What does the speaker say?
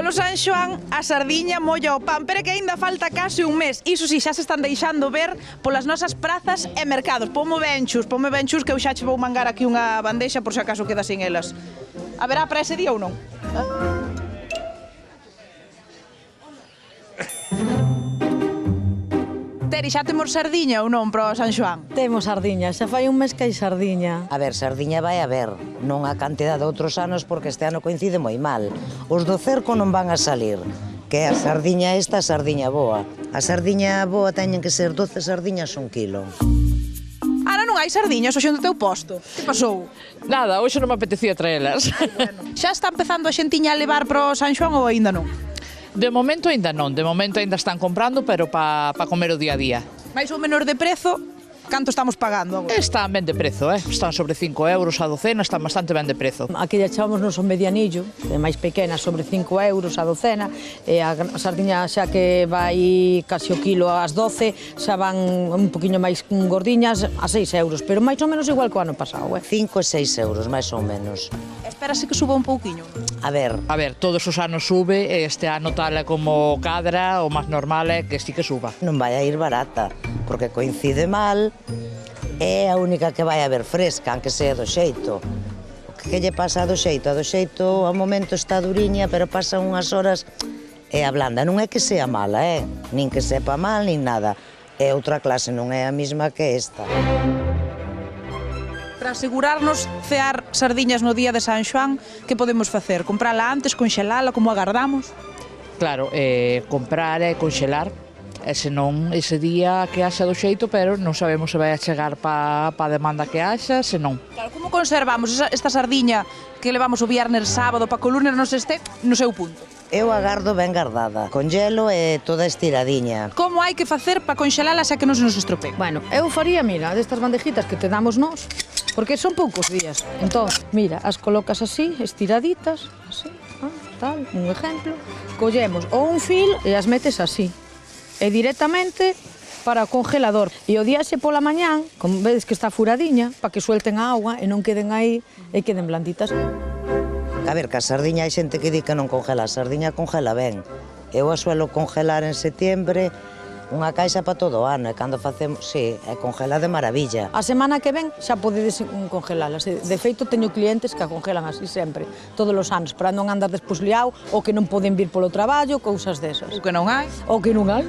Polo San Xoán, a sardiña molla o pan, pero que aínda falta case un mes. Iso si, xa se están deixando ver polas nosas prazas e mercados. Ponme ben chus, que eu xa che vou mangar aquí unha bandexa por se acaso queda sin elas. Haberá para ese día ou non? Teri, xa temos sardiña ou non para o San Xoán? Temos sardiña, xa fai un mes que hai sardiña. A ver, sardiña vai haber, non a cantidad de outros anos porque este ano coincide moi mal. Os do cerco non van a salir, que a sardiña esta, a sardiña boa. A sardiña boa teñen que ser 12 sardiñas un kilo. Ana, non hai sardiñas hoxe no teu posto. Que pasou? Nada, hoxe non me apetecía traelas. Xa está empezando a xentiña a levar para o San Xoán ou aínda non? De momento ainda non, de momento ainda están comprando, pero pa comer o día a día. Mais ou menor de prezo, canto estamos pagando agora? Están ben de prezo, están sobre 5 euros a docena, están bastante ben de prezo. Aquí lle chamamos nos o medianillo, que é máis pequena, sobre 5 euros a docena, e a sardiña xa que vai casi o kilo ás 12, xa van un poquinho máis gordiñas a 6 euros, pero máis ou menos igual que o ano pasado, 5 e 6 euros, máis ou menos. Espérase que suba un pouquiño. A ver, Todos os anos sube, e este ano tal e como cadra, o máis normal é que sí que suba. non vai a ir barata, porque coincide mal, é a única que vai haber fresca, aunque sea do xeito. O que lle pasa do xeito? A do xeito, ao momento está duriña, pero pasan unhas horas e a blanda. Non é que sea mala, nin que sepa mal, nin nada. É outra clase, non é a mesma que esta. Para asegurarnos cear sardiñas no día de San Xoán, que podemos facer? Comprala antes, conxelala, como agardamos? Claro, comprar e conxelar, e senón ese día que haxa do xeito, pero non sabemos se vai a chegar pa a demanda que haxa, senón. Claro, como conservamos esta sardiña que levamos o viernes sábado para que o lunes nos este no seu punto? Eu agardo ben guardada, con hielo e toda estiradiña. Como hai que facer para conxelala xa que non se nos estropee? Bueno, eu faría, mira, destas bandejitas que te damos nós, porque son poucos días. Entón, mira, as colocas así, estiraditas, así, tal, un exemplo. Collemos ou un fil e as metes así. E directamente para o congelador. E o díase pola mañán, como vedes que está furadiña, para que suelten a auga e non queden aí e queden blanditas. A ver, que a sardiña hai xente que di que non congela, a sardiña congela ben. Eu a suelo congelar en setiembre, unha caixa para todo o ano, e cando facemos, sí, é congela de maravilla. A semana que ven xa podedes congelalas. De feito, teño clientes que a congelan así sempre, todos os anos, para non andar despois liado, ou que non poden vir polo traballo, cousas desas. O que non hai? Ou que non hai.